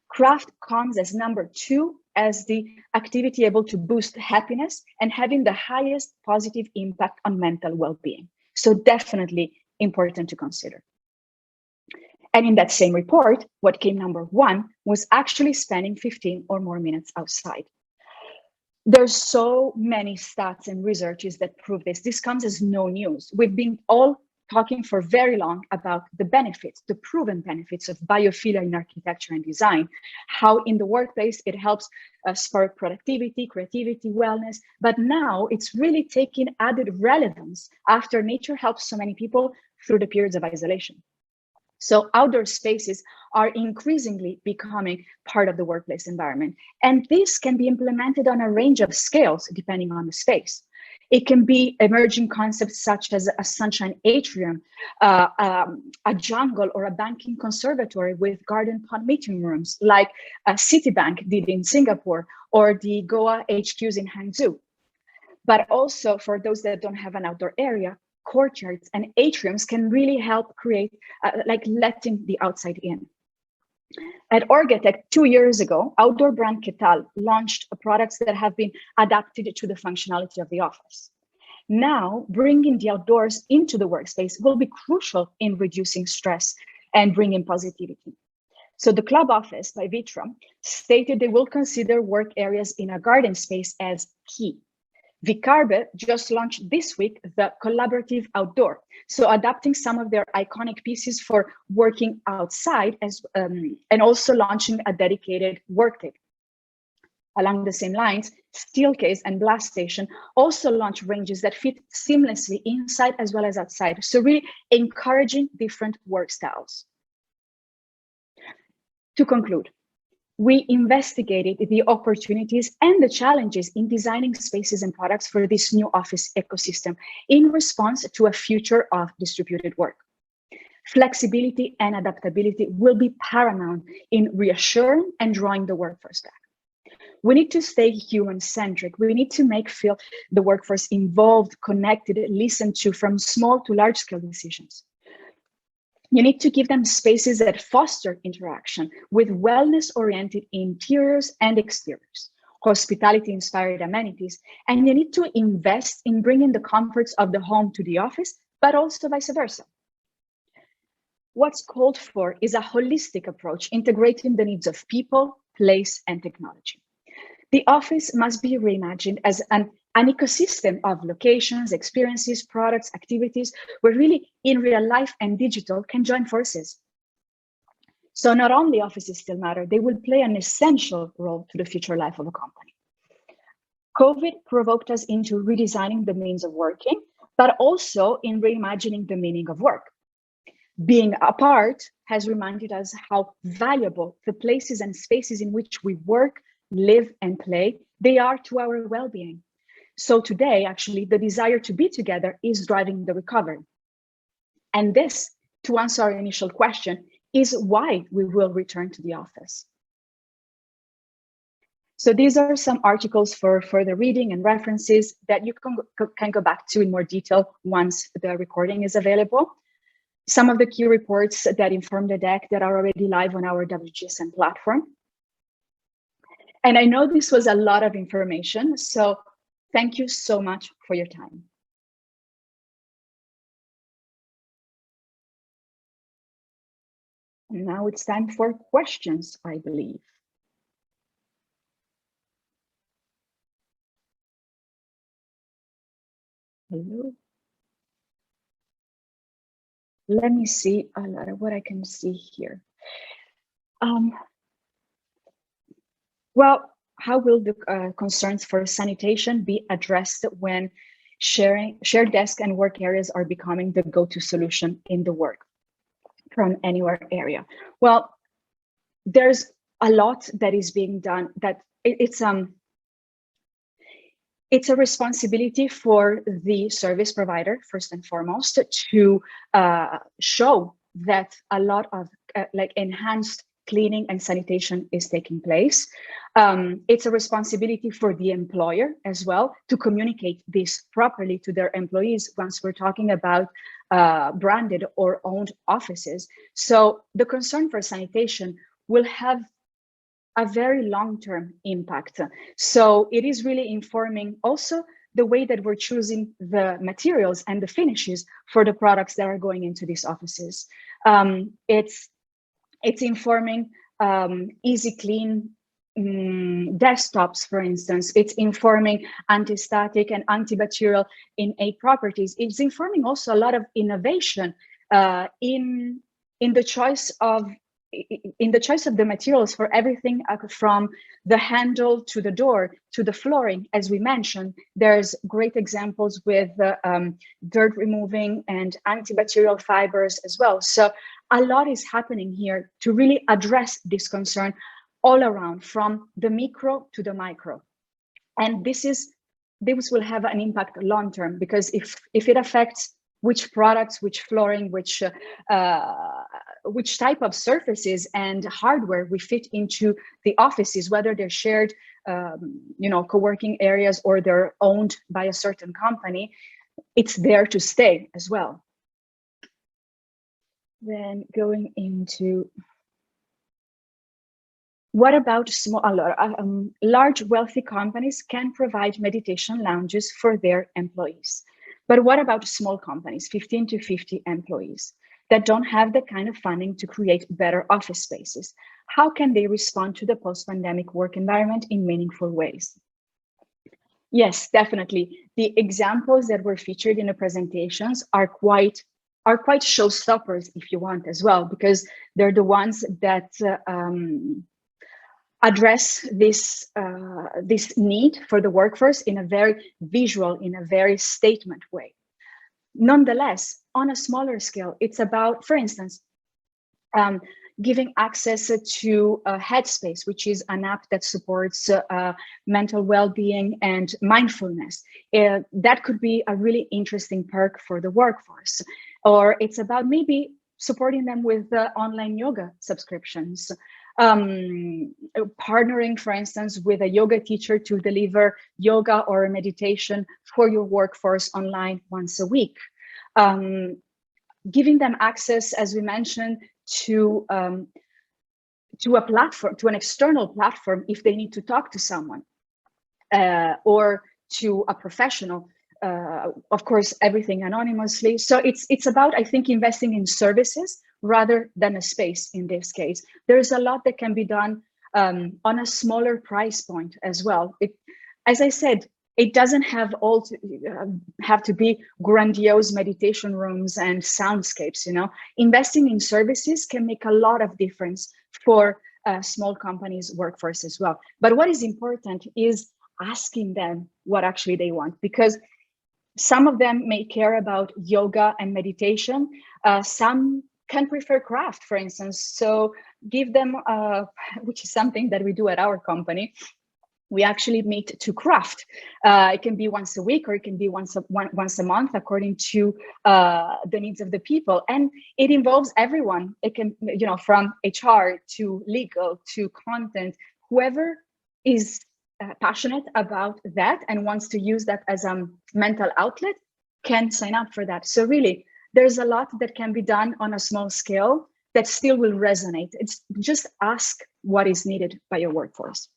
Craft comes as number 2 as the activity able to boost happiness and having the highest positive impact on mental well-being. So definitely important to consider. And in that same report, what came number 1 was actually spending 15 or more minutes outside. There's so many stats and researches that prove this. This comes as no news. We've been all talking for very long about the benefits, the proven benefits of biophilia in architecture and design, how in the workplace it helps spark productivity, creativity, wellness. But now it's really taking added relevance after nature helps so many people through the periods of isolation. So outdoor spaces are increasingly becoming part of the workplace environment. And this can be implemented on a range of scales depending on the space. It can be emerging concepts such as a sunshine atrium, a jungle or a banking conservatory with garden pond meeting rooms like Citibank did in Singapore or the Goa HQs in Hangzhou. But also for those that don't have an outdoor area, courtyards and atriums can really help create like letting the outside in. At Orgatech 2 years ago, outdoor brand Ketal launched products that have been adapted to the functionality of the office. Now, bringing the outdoors into the workspace will be crucial in reducing stress and bringing positivity. So the Club Office by Vitra stated they will consider work areas in a garden space as key. Vicarbe just launched this week the Collaborative Outdoor, so adapting some of their iconic pieces for working outside and also launching a dedicated work table. Along the same lines, Steelcase and Blast Station also launch ranges that fit seamlessly inside as well as outside, so really encouraging different work styles. To conclude, we investigated the opportunities and the challenges in designing spaces and products for this new office ecosystem in response to a future of distributed work. Flexibility and adaptability will be paramount in reassuring and drawing the workforce back. We need to stay human-centric. We need to feel the workforce involved, connected, listened to from small to large-scale decisions. You need to give them spaces that foster interaction with wellness-oriented interiors and exteriors, hospitality-inspired amenities, and you need to invest in bringing the comforts of the home to the office, but also vice versa. What's called for is a holistic approach, integrating the needs of people, place, and technology. The office must be reimagined as an ecosystem of locations, experiences, products, activities, where really in real life and digital can join forces. So not only offices still matter, they will play an essential role to the future life of a company. COVID provoked us into redesigning the means of working, but also in reimagining the meaning of work. Being apart has reminded us how valuable the places and spaces in which we work, live, and play, they are to our well-being. So today, actually, the desire to be together is driving the recovery. And this, to answer our initial question, is why we will return to the office. So these are some articles for further reading and references that you can go back to in more detail once the recording is available. Some of the key reports that inform the deck that are already live on our WGSN platform. And I know this was a lot of information, so thank you so much for your time. And now it's time for questions, I believe. Hello. Let me see a lot of what I can see here. Well, how will the concerns for sanitation be addressed when shared desk and work areas are becoming the go-to solution in the work from anywhere area? Well, there's a lot that is being done that it's a responsibility for the service provider, first and foremost, to show that a lot of enhanced cleaning and sanitation is taking place. It's a responsibility for the employer as well to communicate this properly to their employees once we're talking about branded or owned offices. So the concern for sanitation will have a very long-term impact. So it is really informing also the way that we're choosing the materials and the finishes for the products that are going into these offices. It's informing easy clean desktops, for instance. It's informing anti-static and antibacterial innate properties. It's informing also a lot of innovation in the choice of the materials for everything from the handle to the door to the flooring. As we mentioned, there's great examples with dirt removing and antibacterial fibers as well. So a lot is happening here to really address this concern all around, from the micro to the micro. And this will have an impact long term, because if it affects which products, which flooring, which type of surfaces and hardware we fit into the offices, whether they're shared, co-working areas, or they're owned by a certain company, it's there to stay as well. Then going into, what about large wealthy companies can provide meditation lounges for their employees. But what about small companies, 15 to 50 employees, that don't have the kind of funding to create better office spaces? How can they respond to the post-pandemic work environment in meaningful ways? Yes, definitely. The examples that were featured in the presentations are quite showstoppers, if you want, as well, because they're the ones that address this need for the workforce in a very visual, in a very statement way. Nonetheless, on a smaller scale, it's about, for instance, giving access to Headspace, which is an app that supports mental well-being and mindfulness. That could be a really interesting perk for the workforce. Or it's about maybe supporting them with online yoga subscriptions. Partnering, for instance, with a yoga teacher to deliver yoga or meditation for your workforce online once a week. Giving them access, as we mentioned, to a platform, to an external platform, if they need to talk to someone, or to a professional. Of course, everything anonymously. So it's about, I think, investing in services rather than a space in this case. There's a lot that can be done on a smaller price point as well. As I said, it doesn't have to be grandiose meditation rooms and soundscapes. Investing in services can make a lot of difference for small companies' workforce as well. But what is important is asking them what actually they want, because some of them may care about yoga and meditation. Some can prefer craft, for instance. So give them, which is something that we do at our company. We actually meet to craft. It can be once a week, or it can be once a month, according to the needs of the people. And it involves everyone. It can, from HR to legal to content, whoever is passionate about that and wants to use that as a mental outlet can sign up for that. So really, there's a lot that can be done on a small scale that still will resonate. It's just ask what is needed by your workforce.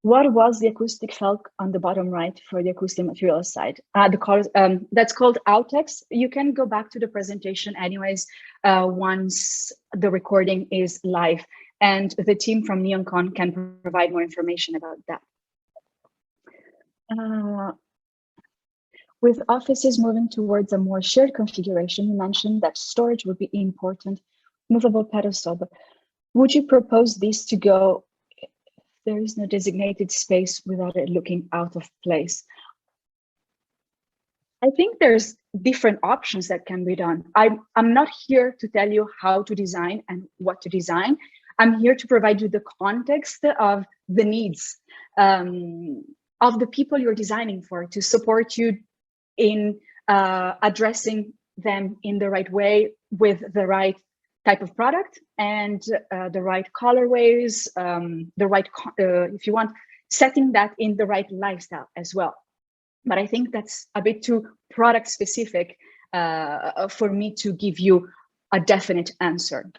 What was the acoustic felt on the bottom right for the acoustic material side? That's called Outex. You can go back to the presentation anyways once the recording is live, and the team from NeonCon can provide more information about that. With offices moving towards a more shared configuration, you mentioned that storage would be important, movable pedestal, but would you propose this to go if there is no designated space without it looking out of place? I think there's different options that can be done. I'm not here to tell you how to design and what to design. I'm here to provide you the context of the needs of the people you're designing for, to support you in addressing them in the right way, with the right type of product and the right colorways, the right, if you want, setting that in the right lifestyle as well. But I think that's a bit too product specific for me to give you a definite answer.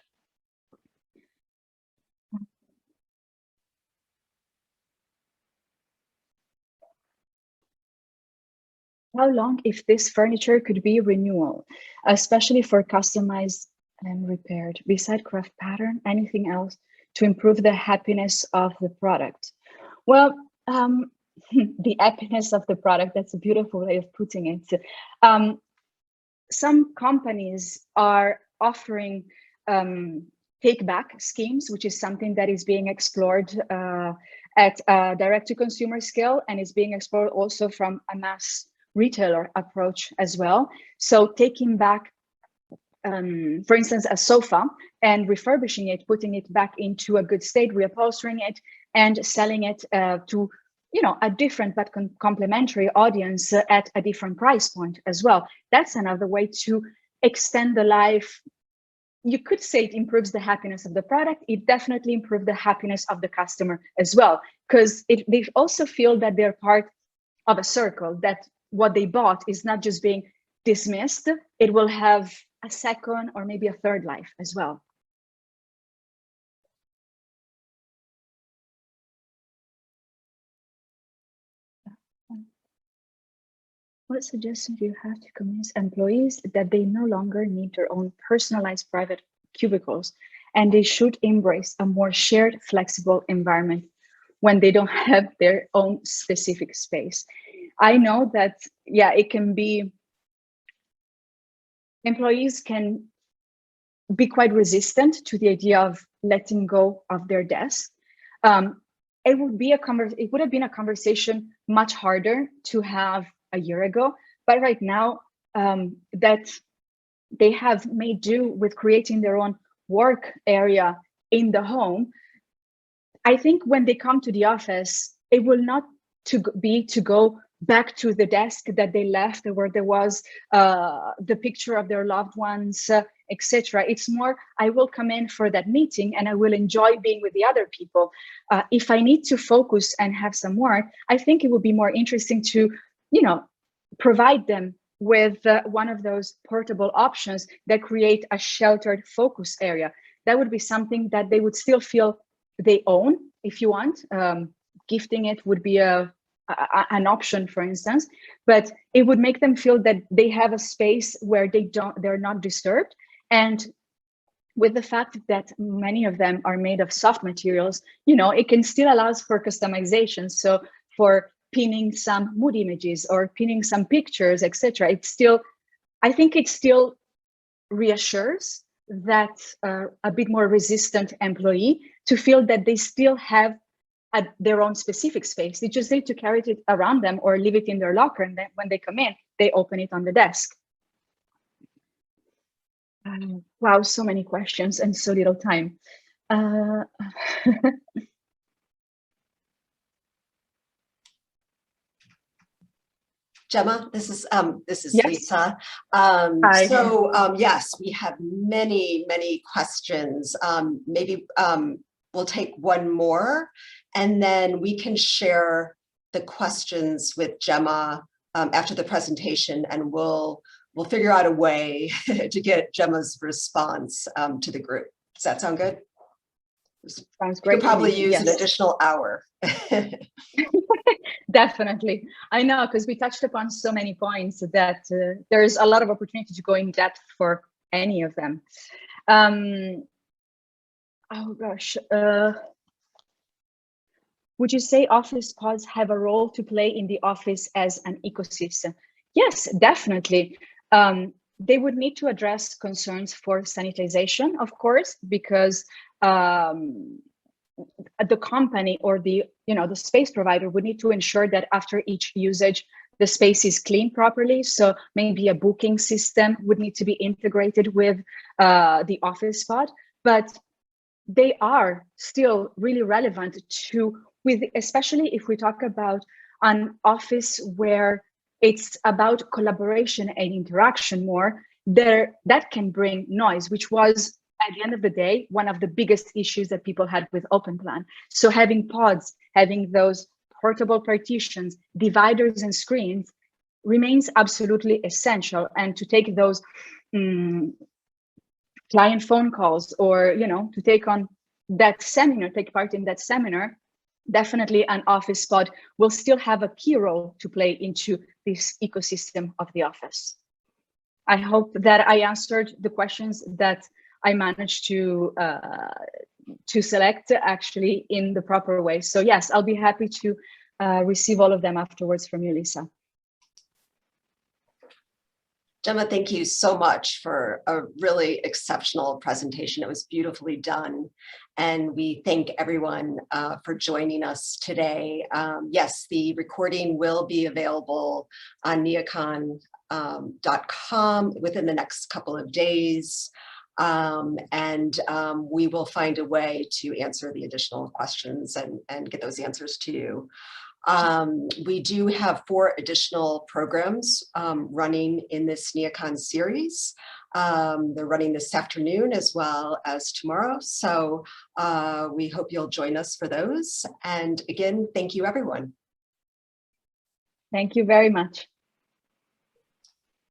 How long if this furniture could be renewal, especially for customized and repaired? Beside craft pattern, anything else to improve the happiness of the product? Well, the happiness of the product, that's a beautiful way of putting it. Some companies are offering take-back schemes, which is something that is being explored at a direct-to-consumer scale, and is being explored also from a mass retailer approach as well. So taking back, for instance, a sofa and refurbishing it, putting it back into a good state, reupholstering it, and selling it to a different but complementary audience at a different price point as well. That's another way to extend the life. You could say it improves the happiness of the product. It definitely improves the happiness of the customer as well, because they also feel that they're part of a circle, that what they bought is not just being dismissed. It will have a second or maybe a third life as well. What suggestions do you have to convince employees that they no longer need their own personalized private cubicles and they should embrace a more shared, flexible environment when they don't have their own specific space? I know that, yeah, it can be, employees can be quite resistant to the idea of letting go of their desk. It would have been a conversation much harder to have a year ago, but right now that they have made do with creating their own work area in the home, I think when they come to the office, it will not be to go back to the desk that they left, where there was the picture of their loved ones, etc. It's more, I will come in for that meeting and I will enjoy being with the other people. If I need to focus and have some work, I think it would be more interesting to, provide them with one of those portable options that create a sheltered focus area. That would be something that they would still feel they own, if you want. Gifting it would be an option, for instance, but it would make them feel that they have a space where they're not disturbed. And with the fact that many of them are made of soft materials, it can still allows for customization. So for pinning some mood images or pinning some pictures, etc. I think it still reassures that a bit more resistant employee to feel that they still have their own specific space. They just need to carry it around them or leave it in their locker, and then when they come in, they open it on the desk. Wow, so many questions and so little time. Gemma, this is Yes. Lisa. Yes, we have many questions. Maybe we'll take one more, and then we can share the questions with Gemma after the presentation, and we'll figure out a way to get Gemma's response to the group. Does that sound good? Sounds great. We could probably use yes. an additional hour. Definitely. I know, because we touched upon so many points that there's a lot of opportunity to go in depth for any of them. Oh gosh. Would you say office pods have a role to play in the office as an ecosystem? Yes, definitely. They would need to address concerns for sanitization, of course, because the company or the space provider would need to ensure that after each usage, the space is cleaned properly. So maybe a booking system would need to be integrated with the office pod, but they are still really relevant especially if we talk about an office where it's about collaboration and interaction more, that can bring noise, which was, at the end of the day, one of the biggest issues that people had with open plan. So having pods, having those portable partitions, dividers and screens remains absolutely essential. And to take those client phone calls, or to take part in that seminar, definitely an office pod will still have a key role to play into this ecosystem of the office. I hope that I answered the questions that I managed to to select actually in the proper way. So yes, I'll be happy to receive all of them afterwards from you, Lisa. Gemma, thank you so much for a really exceptional presentation. It was beautifully done. And we thank everyone for joining us today. Yes, the recording will be available on neocon.com within the next couple of days. We will find a way to answer the additional questions and get those answers to you. We do have 4 additional programs running in this Neocon series. They're running this afternoon as well as tomorrow. So we hope you'll join us for those. And again, thank you, everyone. Thank you very much.